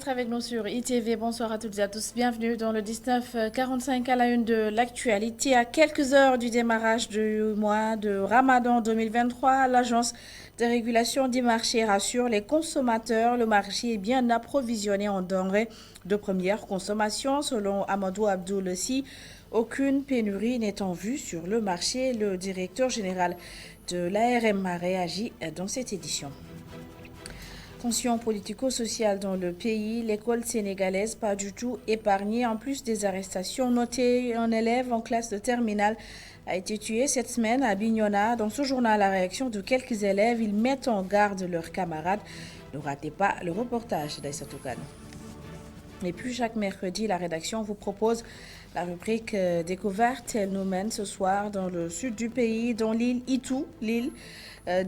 d'être avec nous sur ITV. Bonsoir à toutes et à tous. Bienvenue dans le 1945 à la une de l'actualité. À quelques heures du démarrage du mois de Ramadan 2023, l'Agence de régulation du marché rassure les consommateurs. Le marché est bien approvisionné en denrées de première consommation. Selon Amadou Abdoulessi, aucune pénurie n'est en vue sur le marché. Le directeur général de l'ARM a réagi dans cette édition. Tension politico-sociale dans le pays, l'école sénégalaise pas du tout épargnée. En plus des arrestations notées, un élève en classe de terminale a été tué cette semaine à Bignona. Dans ce journal, la réaction de quelques élèves, ils mettent en garde leurs camarades. Ne ratez pas le reportage d'Aïssatou Kane. Et puis chaque mercredi, la rédaction vous propose la rubrique découverte. Elle nous mène ce soir dans le sud du pays, dans l'île Itou, l'île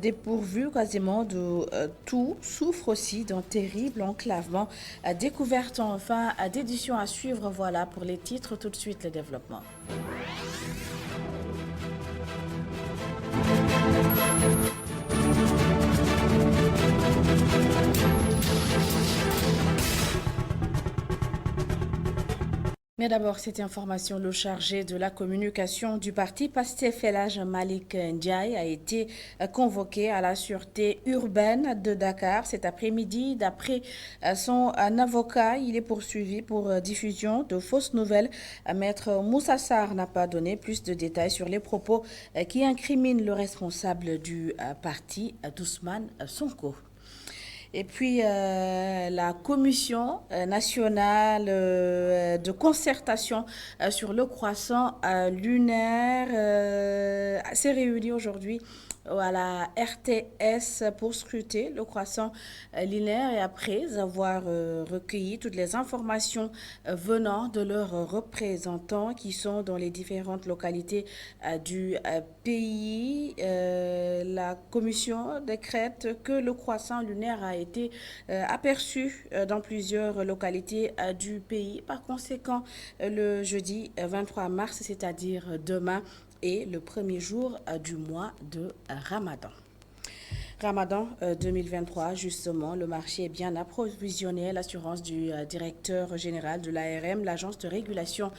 dépourvue quasiment de tout, souffre aussi d'un terrible enclavement. Découverte enfin d'édition à suivre. Voilà pour les titres. Tout de suite, le développement. Mais d'abord, cette information, le chargé de la communication du parti PASTEF, El Hadj Malick Ndiaye, a été convoqué à la sûreté urbaine de Dakar cet après-midi. D'après son avocat, il est poursuivi pour diffusion de fausses nouvelles. Maître Moussa Sarr n'a pas donné plus de détails sur les propos qui incriminent le responsable du parti, Ousmane Sonko. Et puis, la commission nationale de concertation sur le croissant lunaire s'est réunie aujourd'hui à la RTS pour scruter le croissant lunaire et après avoir recueilli toutes les informations venant de leurs représentants qui sont dans les différentes localités du pays, la commission décrète que le croissant lunaire a été aperçu dans plusieurs localités du pays. Par conséquent, le jeudi 23 mars, c'est-à-dire demain, est le premier jour du mois de Ramadan. Ramadan 2023, justement, le marché est bien approvisionné. L'assurance du directeur général de l'ARM, l'agence de régulation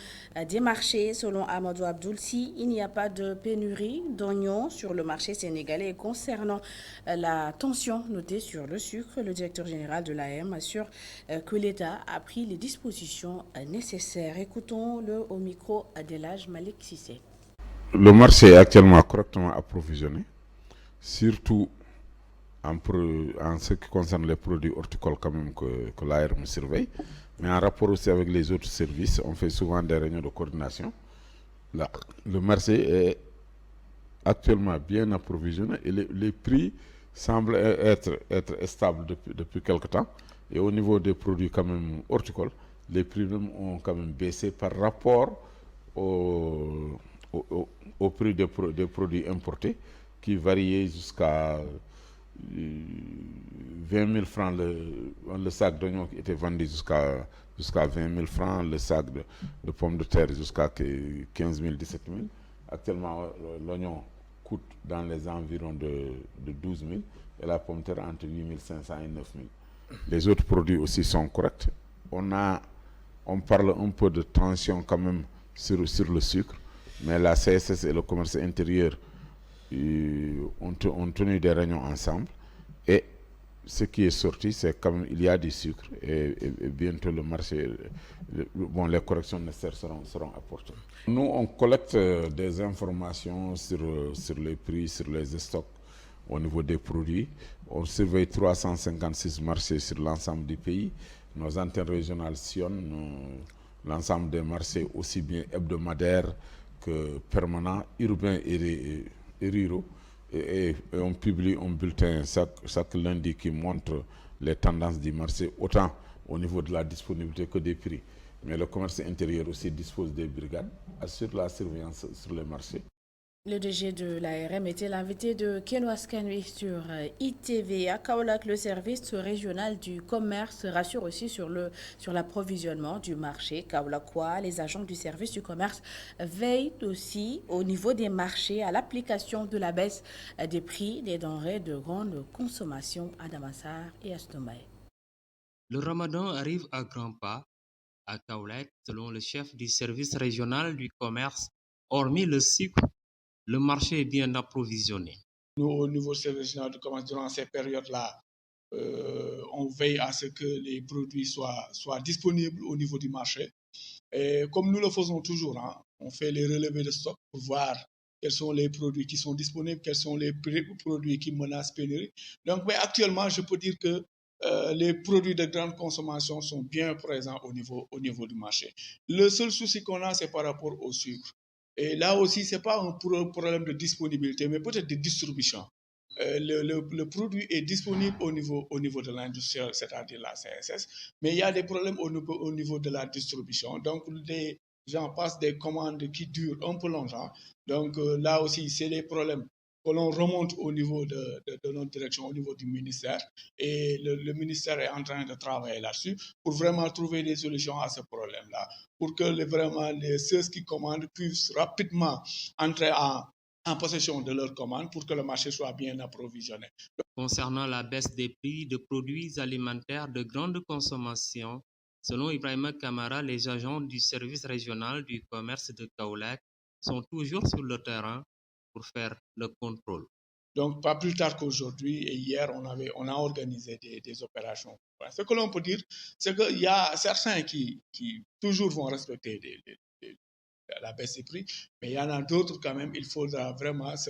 des marchés, selon Amadou Abdoulessi, il n'y a pas de pénurie d'oignons sur le marché sénégalais. Et concernant la tension notée sur le sucre, le directeur général de l'ARM assure que l'État a pris les dispositions nécessaires. Écoutons-le au micro d'El Hadj Malick Cissé. Le marché est actuellement correctement approvisionné, surtout en ce qui concerne les produits horticoles quand même que l'ARM surveille. Mais en rapport aussi avec les autres services, on fait souvent des réunions de coordination. Là, le marché est actuellement bien approvisionné et les prix semblent être stables depuis quelque temps. Et au niveau des produits quand même horticoles, les prix même ont quand même baissé par rapport au prix des produits importés qui variaient jusqu'à 20 000 francs le sac d'oignon qui était vendu jusqu'à 20 000 francs, le sac de pommes de terre jusqu'à 15 000, 17 000. Actuellement, l'oignon coûte dans les environs de 12 000 et la pomme de terre entre 8 500 et 9 000. Les autres produits aussi sont corrects. On parle un peu de tension quand même sur le sucre, mais la CSS et le commerce intérieur ont tenu des réunions ensemble et ce qui est sorti, c'est quand même il y a du sucre et bientôt le marché, les corrections nécessaires seront apportées. Nous, on collecte des informations sur les prix, sur les stocks au niveau des produits. On surveille 356 marchés sur l'ensemble du pays. Nos antennes régionales sillonnent l'ensemble des marchés, aussi bien hebdomadaires que permanents, urbains et ruraux. Et on publie un bulletin chaque lundi qui montre les tendances du marché, autant au niveau de la disponibilité que des prix. Mais le commerce intérieur aussi dispose des brigades, assure la surveillance sur les marchés. Le DG de l'ARM était l'invité de Kenwas Kanui sur ITV. À Kaolack, le service régional du commerce rassure aussi sur l'approvisionnement du marché kaolackois. Les agents du service du commerce veillent aussi au niveau des marchés à l'application de la baisse des prix des denrées de grande consommation à Damassar et à Stombaye. Le ramadan arrive à grands pas à Kaolack, selon le chef du service régional du commerce. Hormis le sucre, le marché est bien approvisionné. Nous, au niveau du service régional du commerce, durant ces périodes-là, on veille à ce que les produits soient disponibles au niveau du marché. Et comme nous le faisons toujours, hein, on fait les relevés de stock pour voir quels sont les produits qui sont disponibles, quels sont les produits qui menacent pénurie. Donc, mais actuellement, je peux dire que les produits de grande consommation sont bien présents au niveau du marché. Le seul souci qu'on a, c'est par rapport au sucre. Et là aussi, ce n'est pas un problème de disponibilité, mais peut-être de distribution. Le produit est disponible au niveau de l'industrie, c'est-à-dire la CSS, mais il y a des problèmes au niveau de la distribution. Donc, les gens passent des commandes qui durent un peu longtemps. Donc, là aussi, c'est des problèmes que l'on remonte au niveau de notre direction, au niveau du ministère. Et le ministère est en train de travailler là-dessus pour vraiment trouver des solutions à ce problème-là, pour que ceux qui commandent puissent rapidement entrer en possession de leurs commandes pour que le marché soit bien approvisionné. Concernant la baisse des prix de produits alimentaires de grande consommation, selon Ibrahima Kamara, les agents du service régional du commerce de Kaolack sont toujours sur le terrain pour faire le contrôle. Donc, pas plus tard qu'aujourd'hui et hier, on a organisé des opérations. Ce que l'on peut dire, c'est qu'il y a certains qui toujours vont respecter la baisse des prix, mais il y en a d'autres quand même, il faudra vraiment se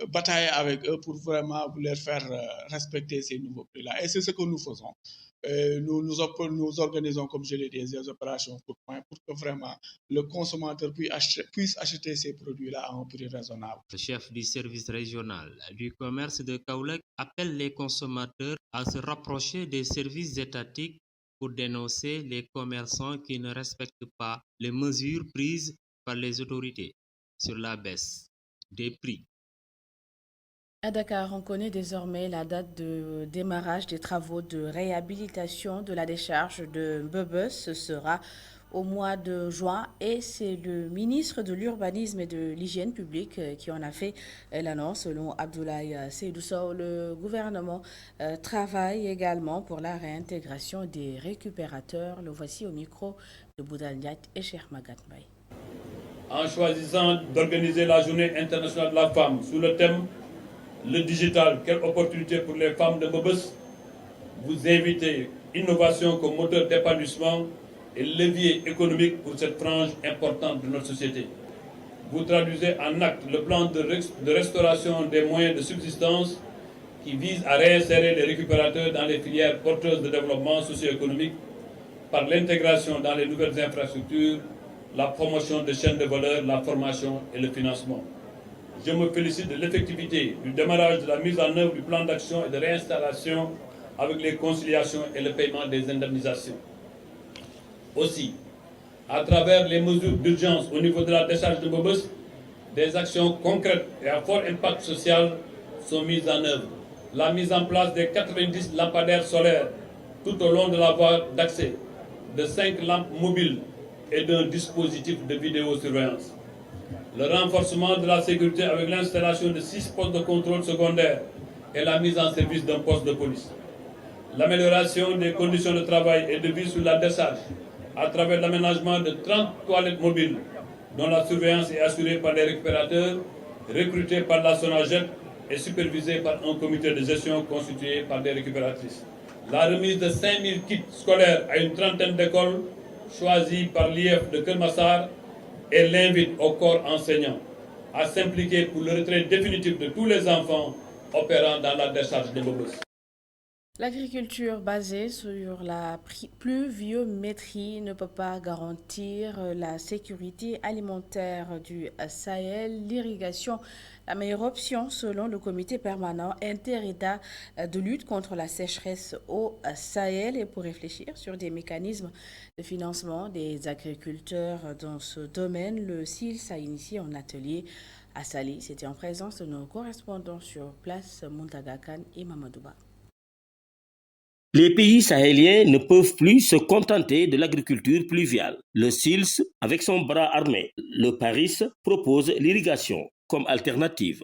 batailler avec eux pour vraiment leur faire respecter ces nouveaux prix-là. Et c'est ce que nous faisons. Nous organisons, comme je l'ai dit, des opérations coup de poing pour que vraiment le consommateur puisse acheter ces produits-là à un prix raisonnable. Le chef du service régional du commerce de Kaolack appelle les consommateurs à se rapprocher des services étatiques pour dénoncer les commerçants qui ne respectent pas les mesures prises par les autorités sur la baisse des prix. À Dakar, on connaît désormais la date de démarrage des travaux de réhabilitation de la décharge de Mbebe. Ce sera au mois de juin et c'est le ministre de l'Urbanisme et de l'Hygiène publique qui en a fait l'annonce. Selon Abdoulaye Seydou Sow, le gouvernement travaille également pour la réintégration des récupérateurs. Le voici au micro de Boudal Ndiaye et Cheikh Magat Mbaye. En choisissant d'organiser la journée internationale de la femme sous le thème le digital, quelle opportunité pour les femmes de Mbebes, vous invitez innovation comme moteur d'épanouissement et levier économique pour cette frange importante de notre société. Vous traduisez en acte le plan de restauration des moyens de subsistance qui vise à réinsérer les récupérateurs dans les filières porteuses de développement socio-économique par l'intégration dans les nouvelles infrastructures, la promotion de chaînes de valeur, la formation et le financement. Je me félicite de l'effectivité du démarrage de la mise en œuvre du plan d'action et de réinstallation avec les conciliations et le paiement des indemnisations. Aussi, à travers les mesures d'urgence au niveau de la décharge de Mbebes, des actions concrètes et à fort impact social sont mises en œuvre. La mise en place des 90 lampadaires solaires tout au long de la voie d'accès, de 5 lampes mobiles et d'un dispositif de vidéosurveillance. Le renforcement de la sécurité avec l'installation de 6 postes de contrôle secondaires et la mise en service d'un poste de police. L'amélioration des conditions de travail et de vie sur la décharge à travers l'aménagement de 30 toilettes mobiles dont la surveillance est assurée par des récupérateurs recrutés par la SONAGED et supervisés par un comité de gestion constitué par des récupératrices. La remise de 5000 kits scolaires à une trentaine d'écoles choisies par l'IF de Kermassar et l'invite au corps enseignant à s'impliquer pour le retrait définitif de tous les enfants opérant dans la décharge de Mbebes. L'agriculture basée sur la pluviométrie ne peut pas garantir la sécurité alimentaire du Sahel. L'irrigation, la meilleure option selon le comité permanent inter-État de lutte contre la sécheresse au Sahel. Et pour réfléchir sur des mécanismes de financement des agriculteurs dans ce domaine, le SILS a initié un atelier à Sali. C'était en présence de nos correspondants sur place, Muntaga Khan et Mamadouba. Les pays sahéliens ne peuvent plus se contenter de l'agriculture pluviale. Le SILS, avec son bras armé, le Paris, propose l'irrigation comme alternative.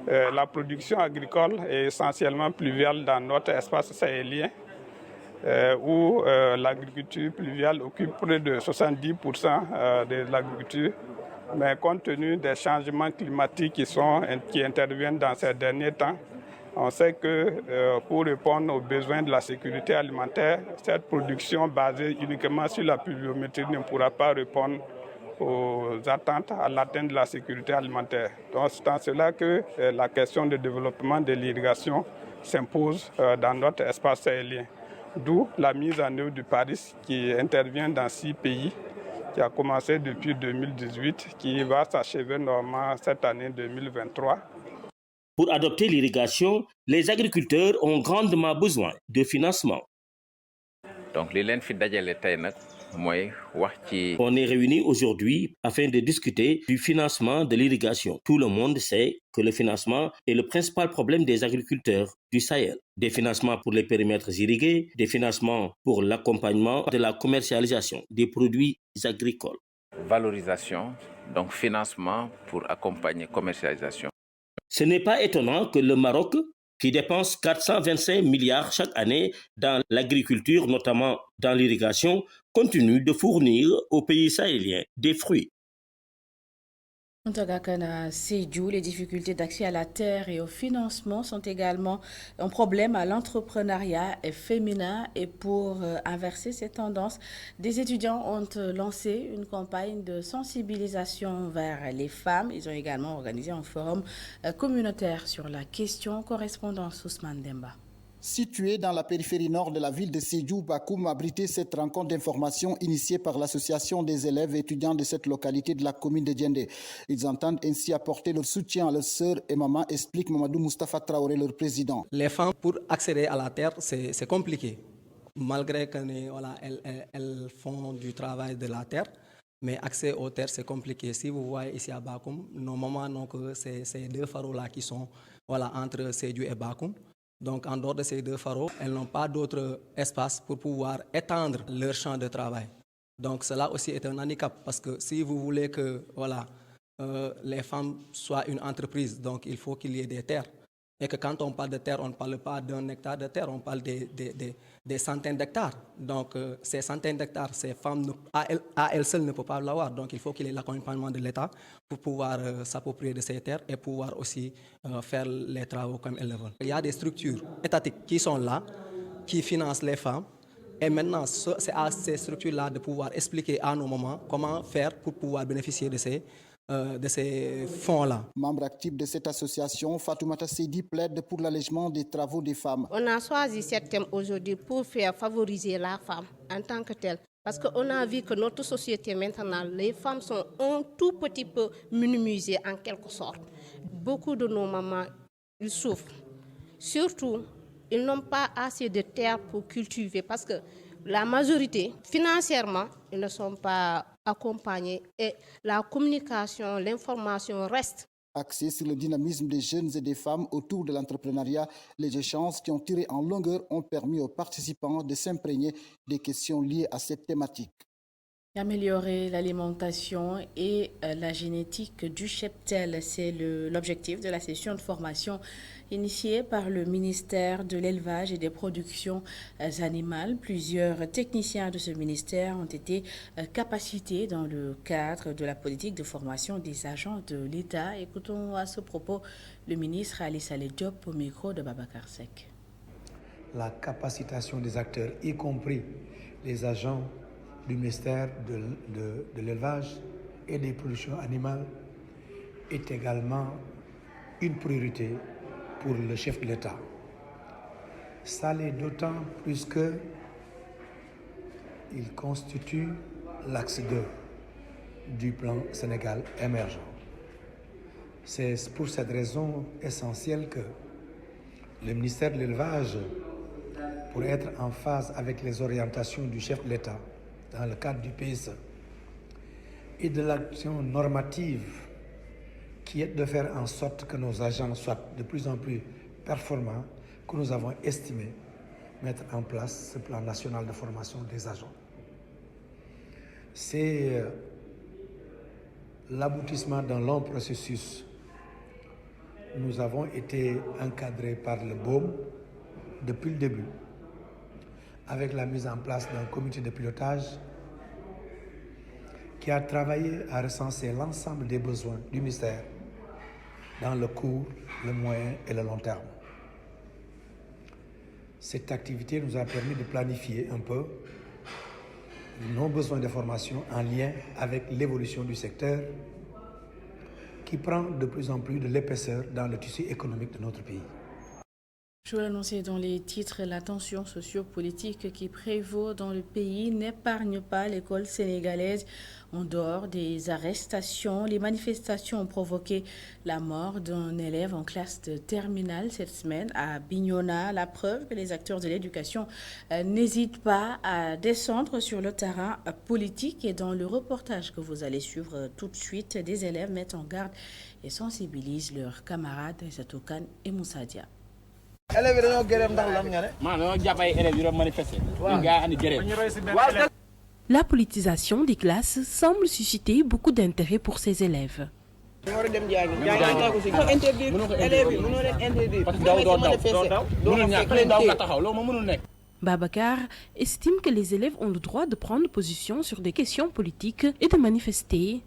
La production agricole est essentiellement pluviale dans notre espace sahélien. où l'agriculture pluviale occupe près de 70% de l'agriculture. Mais compte tenu des changements climatiques qui interviennent dans ces derniers temps, on sait que pour répondre aux besoins de la sécurité alimentaire, cette production basée uniquement sur la pluviométrie ne pourra pas répondre aux attentes à l'atteinte de la sécurité alimentaire. Donc c'est en cela que la question de développement de l'irrigation s'impose dans notre espace sahélien. D'où la mise en œuvre du Paris qui intervient dans 6 pays, qui a commencé depuis 2018, qui va s'achever normalement cette année 2023. Pour adopter l'irrigation, les agriculteurs ont grandement besoin de financement. Donc, on est réunis aujourd'hui afin de discuter du financement de l'irrigation. Tout le monde sait que le financement est le principal problème des agriculteurs du Sahel. Des financements pour les périmètres irrigués, des financements pour l'accompagnement de la commercialisation des produits agricoles. Valorisation, donc financement pour accompagner la commercialisation. Ce n'est pas étonnant que le Maroc, qui dépense 425 milliards chaque année dans l'agriculture, notamment dans l'irrigation, continue de fournir aux pays sahéliens des fruits. En Tagakana, Sédhiou, les difficultés d'accès à la terre et au financement sont également un problème à l'entrepreneuriat féminin. Et pour inverser ces tendances, des étudiants ont lancé une campagne de sensibilisation vers les femmes. Ils ont également organisé un forum communautaire sur la question. Correspondance Ousmane Demba. Situé dans la périphérie nord de la ville de Sédhiou, Bakoum a abrité cette rencontre d'information initiée par l'association des élèves et étudiants de cette localité de la commune de Diendé. Ils entendent ainsi apporter leur soutien à leurs sœurs et mamans, explique Mamadou Moustapha Traoré, leur président. Les femmes, pour accéder à la terre, c'est compliqué. Malgré qu'elles elles font du travail de la terre, mais accès aux terres, c'est compliqué. Si vous voyez ici à Bakoum, nos mamans n'ont que ces 2 pharaons-là qui sont entre Sédhiou et Bakoum. Donc, en dehors de ces 2 pharaons, elles n'ont pas d'autre espace pour pouvoir étendre leur champ de travail. Donc, cela aussi est un handicap parce que si vous voulez que les femmes soient une entreprise, donc il faut qu'il y ait des terres. Et que quand on parle de terre, on ne parle pas d'1 hectare de terre, on parle des centaines d'hectares. Donc, ces centaines d'hectares, ces femmes, à elles seules, ne peuvent pas l'avoir. Donc, il faut qu'il y ait l'accompagnement de l'État pour pouvoir s'approprier de ces terres et pouvoir aussi faire les travaux comme elles le veulent. Il y a des structures étatiques qui sont là, qui financent les femmes. Et maintenant, c'est à ces structures-là de pouvoir expliquer à nos mamans comment faire pour pouvoir bénéficier de ces fonds-là. Membre actif de cette association, Fatoumata Seydi plaide pour l'allègement des travaux des femmes. On a choisi ce thème aujourd'hui pour faire favoriser la femme en tant que telle. Parce qu'on a vu que notre société maintenant, les femmes sont un tout petit peu minimisées en quelque sorte. Beaucoup de nos mamans, ils souffrent. Surtout, ils n'ont pas assez de terre pour cultiver parce que la majorité, financièrement, ils ne sont pas accompagnés et la communication, l'information reste. Axé sur le dynamisme des jeunes et des femmes autour de l'entrepreneuriat, les échanges qui ont tiré en longueur ont permis aux participants de s'imprégner des questions liées à cette thématique. Améliorer l'alimentation et la génétique du cheptel, c'est l'objectif de la session de formation initiée par le ministère de l'Élevage et des Productions animales. Plusieurs techniciens de ce ministère ont été capacités dans le cadre de la politique de formation des agents de l'État. Écoutons à ce propos le ministre Ali Saleh Diop au micro de Babacar Seck. La capacitation des acteurs, y compris les agents du ministère de l'élevage et des productions animales, est également une priorité pour le chef de l'État. Ça l'est d'autant plus qu'il constitue l'axe 2 du plan Sénégal émergent. C'est pour cette raison essentielle que le ministère de l'Élevage, pour être en phase avec les orientations du chef de l'État dans le cadre du PSE et de l'action normative qui est de faire en sorte que nos agents soient de plus en plus performants, que nous avons estimé mettre en place ce plan national de formation des agents. C'est l'aboutissement d'un long processus. Nous avons été encadrés par le BOM depuis le début, avec la mise en place d'un comité de pilotage qui a travaillé à recenser l'ensemble des besoins du ministère dans le court, le moyen et le long terme. Cette activité nous a permis de planifier un peu nos besoins de formation en lien avec l'évolution du secteur qui prend de plus en plus de l'épaisseur dans le tissu économique de notre pays. Je vous l'annonçais dans les titres, la tension sociopolitique qui prévaut dans le pays n'épargne pas l'école sénégalaise. En dehors des arrestations, les manifestations ont provoqué la mort d'un élève en classe de terminale cette semaine à Bignona. La preuve que les acteurs de l'éducation n'hésitent pas à descendre sur le terrain politique. Et dans le reportage que vous allez suivre tout de suite, des élèves mettent en garde et sensibilisent leurs camarades Zatoukan et Moussadia. La politisation des classes semble susciter beaucoup d'intérêt pour ces élèves. Babacar estime que les élèves ont le droit de prendre position sur des questions politiques et de manifester.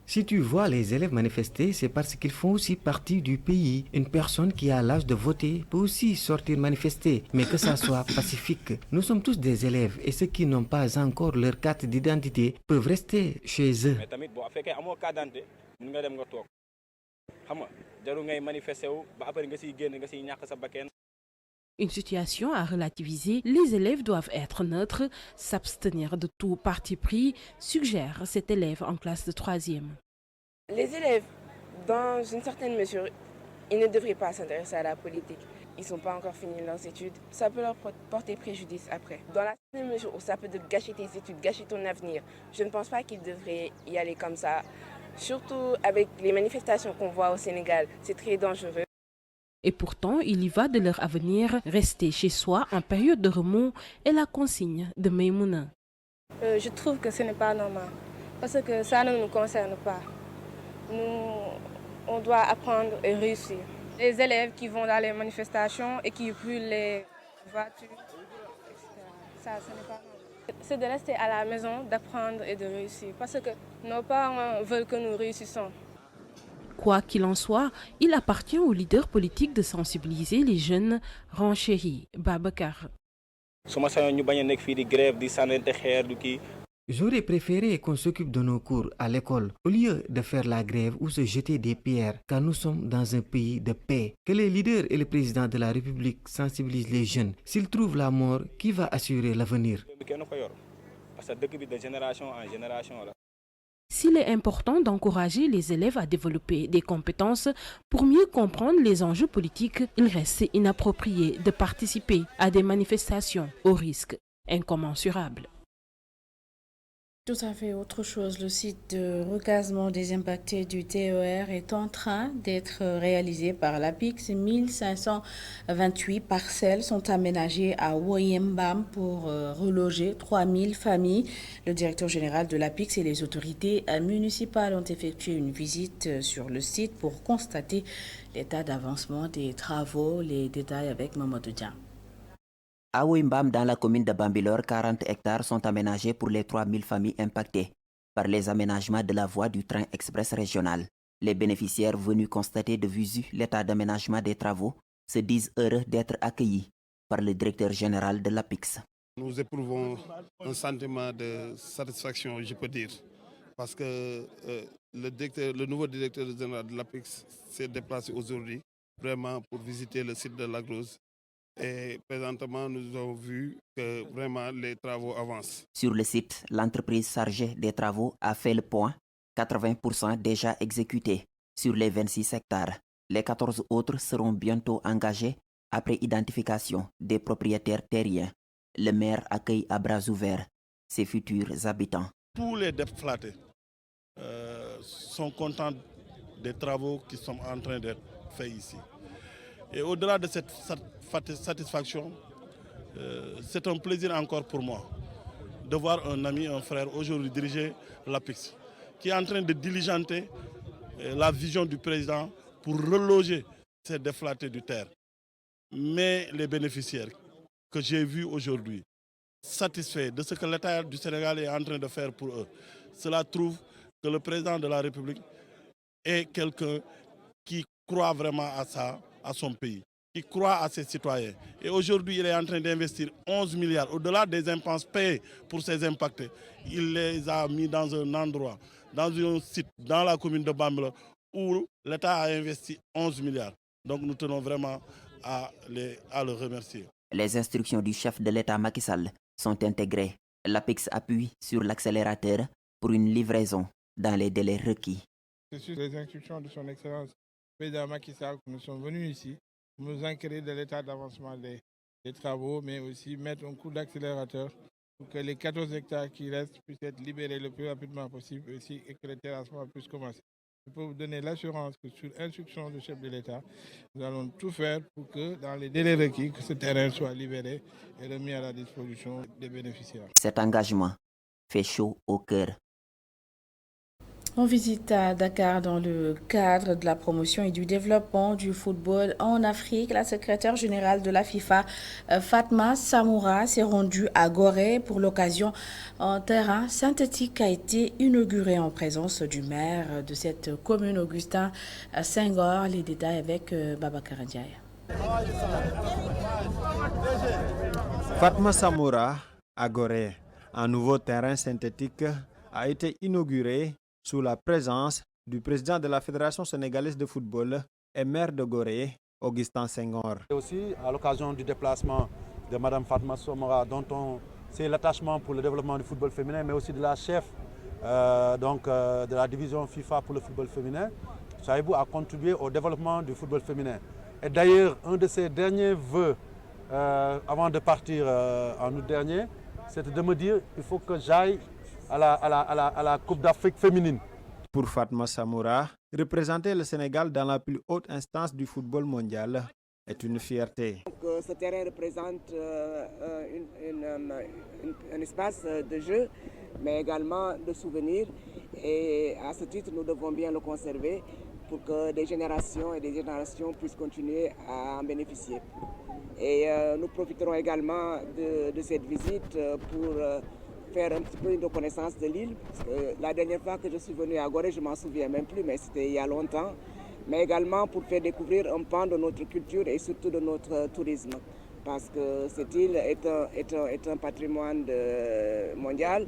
Si tu vois les élèves manifester, c'est parce qu'ils font aussi partie du pays. Une personne qui a l'âge de voter peut aussi sortir manifester, mais que ça soit pacifique. Nous sommes tous des élèves et ceux qui n'ont pas encore leur carte d'identité peuvent rester chez eux. Une situation à relativiser, les élèves doivent être neutres, s'abstenir de tout parti pris, suggère cet élève en classe de 3e. Les élèves, dans une certaine mesure, ils ne devraient pas s'intéresser à la politique. Ils ne sont pas encore finis leurs études. Ça peut leur porter préjudice après. Dans la certaine mesure où ça peut gâcher tes études, gâcher ton avenir, je ne pense pas qu'ils devraient y aller comme ça. Surtout avec les manifestations qu'on voit au Sénégal, c'est très dangereux. Et pourtant, il y va de leur avenir. Rester chez soi en période de remous est la consigne de Maïmouna. Je trouve que ce n'est pas normal parce que ça ne nous concerne pas. Nous, on doit apprendre et réussir. Les élèves qui vont dans les manifestations et qui brûlent les voitures, etc. Ça, ce n'est pas normal. C'est de rester à la maison, d'apprendre et de réussir parce que nos parents veulent que nous réussissions. Quoi qu'il en soit, il appartient aux leaders politiques de sensibiliser les jeunes, renchérit Babacar. J'aurais préféré qu'on s'occupe de nos cours à l'école au lieu de faire la grève ou se jeter des pierres car nous sommes dans un pays de paix. Que les leaders et le président de la République sensibilisent les jeunes. S'ils trouvent la mort, qui va assurer l'avenir? S'il est important d'encourager les élèves à développer des compétences pour mieux comprendre les enjeux politiques, il reste inapproprié de participer à des manifestations au risque incommensurable. Tout à fait autre chose. Le site de recasement des impactés du TER est en train d'être réalisé par l'APIX. 1528 parcelles sont aménagées à Woyembam pour reloger 3000 familles. Le directeur général de l'APIX et les autorités municipales ont effectué une visite sur le site pour constater l'état d'avancement des travaux. Les détails avec Mamadou Dian. À Woyembam, dans la commune de Bambilor, 40 hectares sont aménagés pour les 3000 familles impactées par les aménagements de la voie du train express régional. Les bénéficiaires venus constater de visu l'état d'aménagement des travaux se disent heureux d'être accueillis par le directeur général de l'APIX. Nous éprouvons un sentiment de satisfaction, je peux dire, parce que le nouveau directeur général de l'APIX s'est déplacé aujourd'hui vraiment pour visiter le site de l'Agrose. Et présentement, nous avons vu que vraiment les travaux avancent. Sur le site, l'entreprise chargée des travaux a fait le point, 80% déjà exécutés sur les 26 hectares. Les 14 autres seront bientôt engagés après identification des propriétaires terriens. Le maire accueille à bras ouverts ses futurs habitants. Tous les déflatés sont contents des travaux qui sont en train d'être faits ici. Et au-delà de cette satisfaction, c'est un plaisir encore pour moi de voir un ami, un frère aujourd'hui diriger l'APIX, qui est en train de diligenter la vision du président pour reloger ces déflatés du terre. Mais les bénéficiaires que j'ai vus aujourd'hui, satisfaits de ce que l'État du Sénégal est en train de faire pour eux, cela prouve que le président de la République est quelqu'un qui croit vraiment à son pays, qui croit à ses citoyens. Et aujourd'hui, il est en train d'investir 11 milliards. Au-delà des dépenses payées pour ces impactés, il les a mis dans un endroit, dans un site, dans la commune de Bambilor, où l'État a investi 11 milliards. Donc nous tenons vraiment à le remercier. Les instructions du chef de l'État Macky Sall sont intégrées. L'APEX appuie sur l'accélérateur pour une livraison dans les délais requis. C'est sur les instructions de son Excellence président Macky Sall que nous sommes venus ici pour nous enquérir de l'état d'avancement des travaux, mais aussi mettre un coup d'accélérateur pour que les 14 hectares qui restent puissent être libérés le plus rapidement possible aussi, et que le terrassement puisse commencer. Je peux vous donner l'assurance que sur instruction du chef de l'État, nous allons tout faire pour que dans les délais requis, que ce terrain soit libéré et remis à la disposition des bénéficiaires. Cet engagement fait chaud au cœur. On visite à Dakar dans le cadre de la promotion et du développement du football en Afrique. La secrétaire générale de la FIFA, Fatma Samoura, s'est rendue à Gorée pour l'occasion. Un terrain synthétique a été inauguré en présence du maire de cette commune, Augustin Senghor. Les détails avec Babacar Ndiaye. Fatma Samoura à Gorée. Un nouveau terrain synthétique a été inauguré sous la présence du président de la Fédération sénégalaise de football et maire de Gorée, Augustin Senghor. Et aussi à l'occasion du déplacement de Mme Fatma Samoura, dont c'est l'attachement pour le développement du football féminin, mais aussi de la chef de la division FIFA pour le football féminin, Saïbou a contribué au développement du football féminin. Et d'ailleurs, un de ses derniers vœux avant de partir en août dernier, c'était de me dire qu'il faut que j'aille à la Coupe d'Afrique féminine. Pour Fatma Samoura, représenter le Sénégal dans la plus haute instance du football mondial est une fierté. Donc, ce terrain représente un espace de jeu, mais également de souvenirs. Et à ce titre, nous devons bien le conserver pour que des générations et des générations puissent continuer à en bénéficier. Et nous profiterons également de cette visite pour faire un petit peu une reconnaissance de l'île. La dernière fois que je suis venu à Gorée, je ne m'en souviens même plus, mais c'était il y a longtemps. Mais également pour faire découvrir un pan de notre culture et surtout de notre tourisme. Parce que cette île est un patrimoine mondial.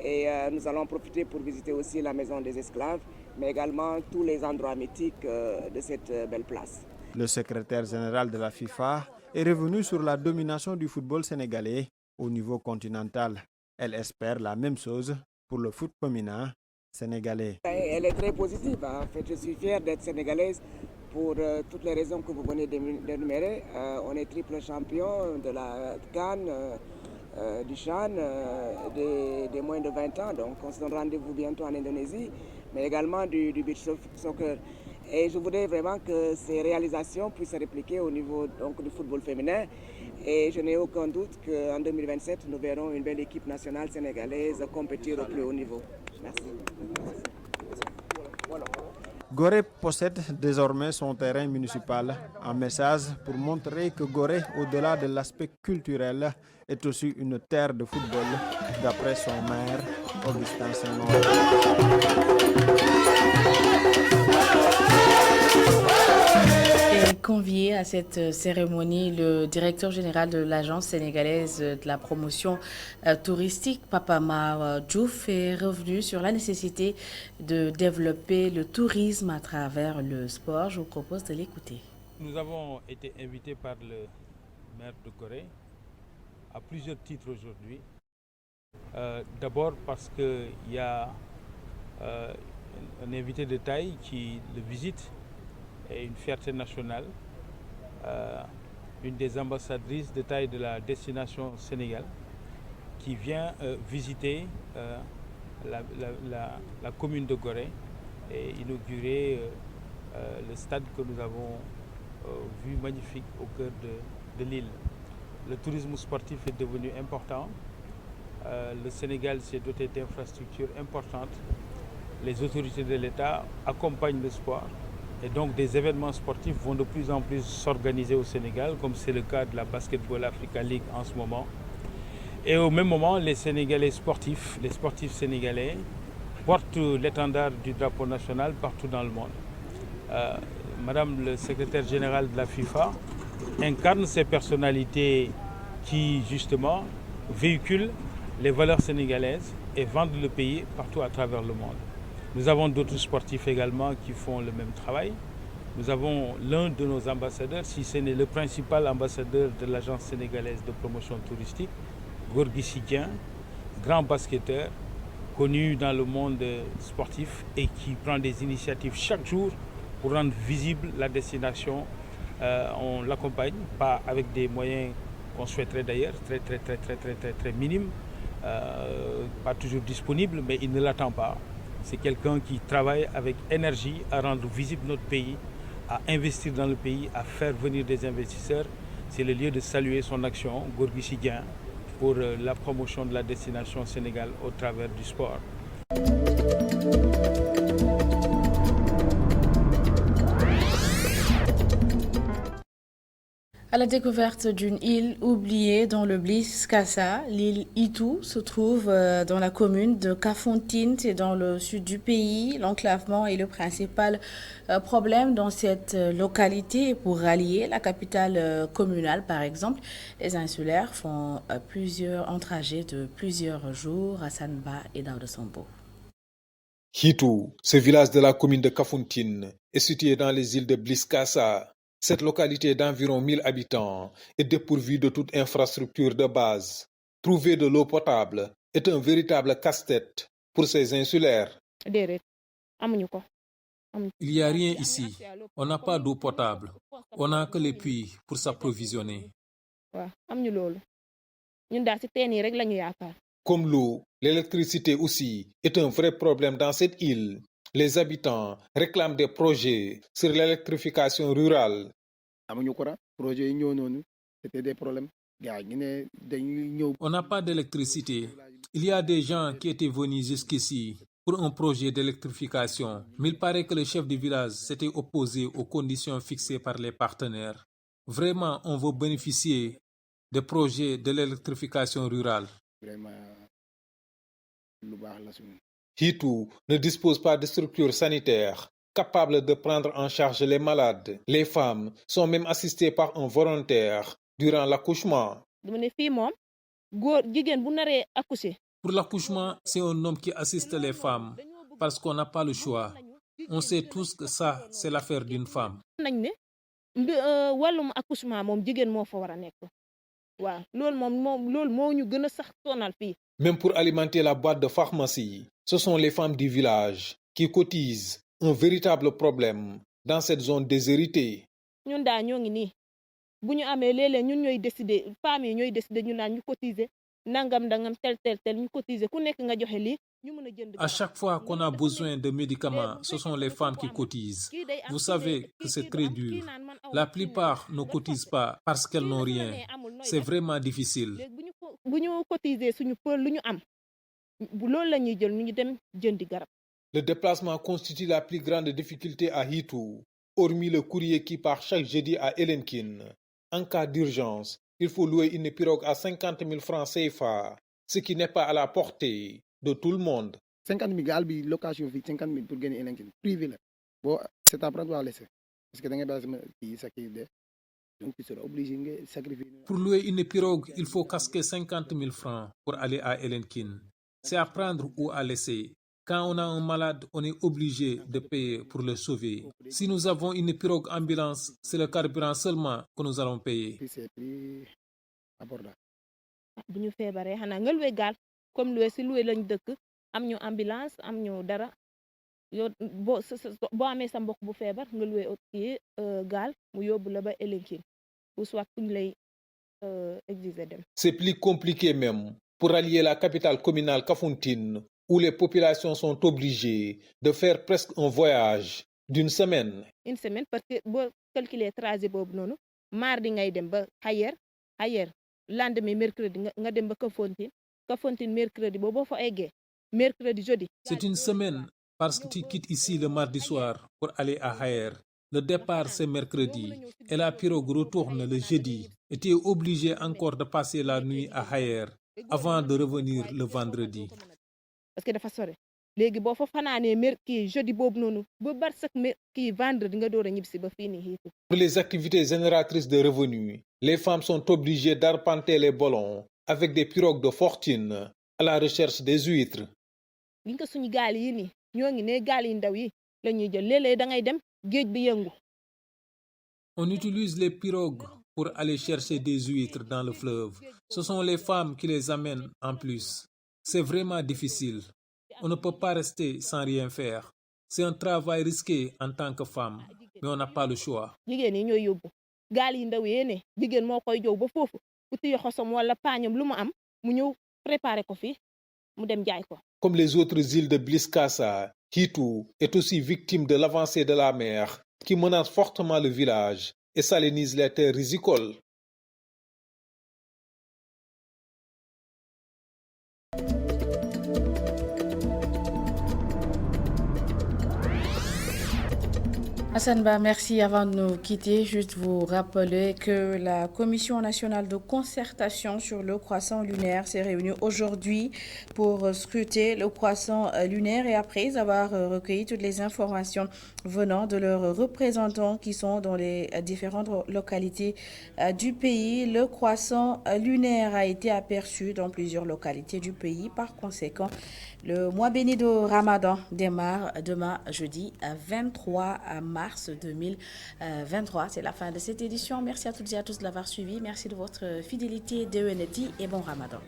Et nous allons profiter pour visiter aussi la maison des esclaves, mais également tous les endroits mythiques de cette belle place. Le secrétaire général de la FIFA est revenu sur la domination du football sénégalais au niveau continental. Elle espère la même chose pour le foot féminin sénégalais. Elle est très positive. En fait, je suis fière d'être sénégalaise pour toutes les raisons que vous venez d'énumérer. On est triple champion de la CAN, du CHAN, des moins de 20 ans. Donc on se donne rendez-vous bientôt en Indonésie, mais également du beach soccer. Et je voudrais vraiment que ces réalisations puissent se répliquer au niveau du football féminin. Et je n'ai aucun doute qu'en 2027, nous verrons une belle équipe nationale sénégalaise compétir au plus haut niveau. Merci. Gorée possède désormais son terrain municipal. Un message pour montrer que Gorée, au-delà de l'aspect culturel, est aussi une terre de football, d'après son maire, Augustin Senghor. Et convié à cette cérémonie, le directeur général de l'Agence sénégalaise de la promotion touristique, Papa Mar Diouf, est revenu sur la nécessité de développer le tourisme à travers le sport. Je vous propose de l'écouter. Nous avons été invités par le maire de Gorée à plusieurs titres aujourd'hui. D'abord parce qu'il y a un invité de taille qui le visite et une fierté nationale, une des ambassadrices de taille de la destination Sénégal qui vient visiter la commune de Gorée et inaugurer le stade que nous avons vu magnifique au cœur de l'île. Le tourisme sportif est devenu important. Le Sénégal s'est doté d'infrastructures importantes. Les autorités de l'État accompagnent le sport Et donc des événements sportifs vont de plus en plus s'organiser au Sénégal, comme c'est le cas de la Basketball Africa League en ce moment. Et au même moment, les sportifs sénégalais portent l'étendard du drapeau national partout dans le monde. Madame le secrétaire général de la FIFA incarne ces personnalités qui, justement, véhiculent les valeurs sénégalaises et vendent le pays partout à travers le monde. Nous avons d'autres sportifs également qui font le même travail. Nous avons l'un de nos ambassadeurs, si ce n'est le principal ambassadeur de l'Agence sénégalaise de promotion touristique, Gorgui Sy Dieng, grand basketteur, connu dans le monde sportif et qui prend des initiatives chaque jour pour rendre visible la destination. On l'accompagne, pas avec des moyens qu'on souhaiterait d'ailleurs, très minimes, pas toujours disponibles, mais il ne l'attend pas. C'est quelqu'un qui travaille avec énergie à rendre visible notre pays, à investir dans le pays, à faire venir des investisseurs. C'est le lieu de saluer son action, Gorgui Sy Dieng, pour la promotion de la destination Sénégal au travers du sport. À la découverte d'une île oubliée dans le Bliss Kassa, l'île Itu se trouve dans la commune de Kafountine, c'est dans le sud du pays. L'enclavement est le principal problème dans cette localité. Pour rallier la capitale communale, par exemple, les insulaires font un trajet de plusieurs jours à Sanba et Daouda Sambo. Itu, ce village de la commune de Kafountine, est situé dans les îles de Bliss Kassa. Cette localité d'environ 1000 habitants est dépourvue de toute infrastructure de base. Trouver de l'eau potable est un véritable casse-tête pour ces insulaires. Il n'y a rien ici. On n'a pas d'eau potable. On n'a que les puits pour s'approvisionner. Comme l'eau, l'électricité aussi est un vrai problème dans cette île. Les habitants réclament des projets sur l'électrification rurale. On n'a pas d'électricité. Il y a des gens qui étaient venus jusqu'ici pour un projet d'électrification, mais il paraît que le chef du village s'était opposé aux conditions fixées par les partenaires. Vraiment, on veut bénéficier des projets de l'électrification rurale. Itu ne dispose pas de structures sanitaires capables de prendre en charge les malades. Les femmes sont même assistées par un volontaire durant l'accouchement. Pour l'accouchement, c'est un homme qui assiste les femmes parce qu'on n'a pas le choix. On sait tous que ça, c'est l'affaire d'une femme. Même pour alimenter la boîte de pharmacie, ce sont les femmes du village qui cotisent, un véritable problème dans cette zone déshéritée. À chaque fois qu'on a besoin de médicaments, ce sont les femmes qui cotisent. Vous savez que c'est très dur. La plupart ne cotisent pas parce qu'elles n'ont rien. C'est vraiment difficile. Le déplacement constitue la plus grande difficulté à Itu, hormis le courrier qui part chaque jeudi à Elenkin. En cas d'urgence, il faut louer une pirogue à 50 000 francs CFA, ce qui n'est pas à la portée de tout le monde. 50 000 location 50 000 pour gagner Elenkin privé là. Bon, c'est à prendre à laisser parce que donc tu seras obligé de sacrifier. Pour louer une pirogue, il faut casquer 50 000 francs pour aller à Elenkin. C'est à prendre ou à laisser. Quand on a un malade, on est obligé de payer pour le sauver. Si nous avons une pirogue ambulance, c'est le carburant seulement que nous allons payer. C'est plus abordable. Ambulance, c'est plus compliqué même pour allier la capitale communale Kafountine, où les populations sont obligées de faire presque un voyage d'une semaine. Une semaine parce que si calculer trajet mardi ngay dem ba Hayer lendemain mercredi nga dem ba Kafountine mercredi bo fa eggé mercredi jeudi. C'est une semaine parce que tu quittes ici le mardi soir pour aller à Hayer. Le départ c'est mercredi et la pirogue retourne le jeudi. Et tu es obligé encore de passer la nuit à Hayer avant de revenir le vendredi. Parce que dafa sore léegi boo fa fanaanee jeudi boobu noonu ba bar sax vendredi nga door a ñibbisi ba fii nii. Pour les activités génératrices de revenus, les femmes sont obligées d'arpenter les ballons avec des pirogues de fortune à la recherche des huîtres. Li nga suñu gaal yi nii ñoo ngi ne gaal yi ndaw yi la ñuy jël léeg-léeg da ngay dem géej bi yëngu. On utilise les pirogues pour aller chercher des huîtres dans le fleuve. Ce sont les femmes qui les amènent en plus. C'est vraiment difficile. On ne peut pas rester sans rien faire. C'est un travail risqué en tant que femme, mais on n'a pas le choix. Jigéen yi ñooy yóbbu gaal yi ndaw yee ne jigéen moo koy jow ba foofu ku téye xosom wala paañam lu mu am mu ñëw préparer ko fii mu dem jaay ko. Comme les autres îles de Bliskassa, Hitou est aussi victime de l'avancée de la mer qui menace fortement le village et salinise les terres rizicoles. Hassan Ba, merci. Avant de nous quitter, juste vous rappeler que la Commission nationale de concertation sur le croissant lunaire s'est réunie aujourd'hui pour scruter le croissant lunaire et après avoir recueilli toutes les informations venant de leurs représentants qui sont dans les différentes localités du pays. Le croissant lunaire a été aperçu dans plusieurs localités du pays. Par conséquent, le mois béni de Ramadan démarre demain jeudi 23 mars 2023. C'est la fin de cette édition. Merci à toutes et à tous de l'avoir suivi. Merci de votre fidélité, DENETI et bon Ramadan.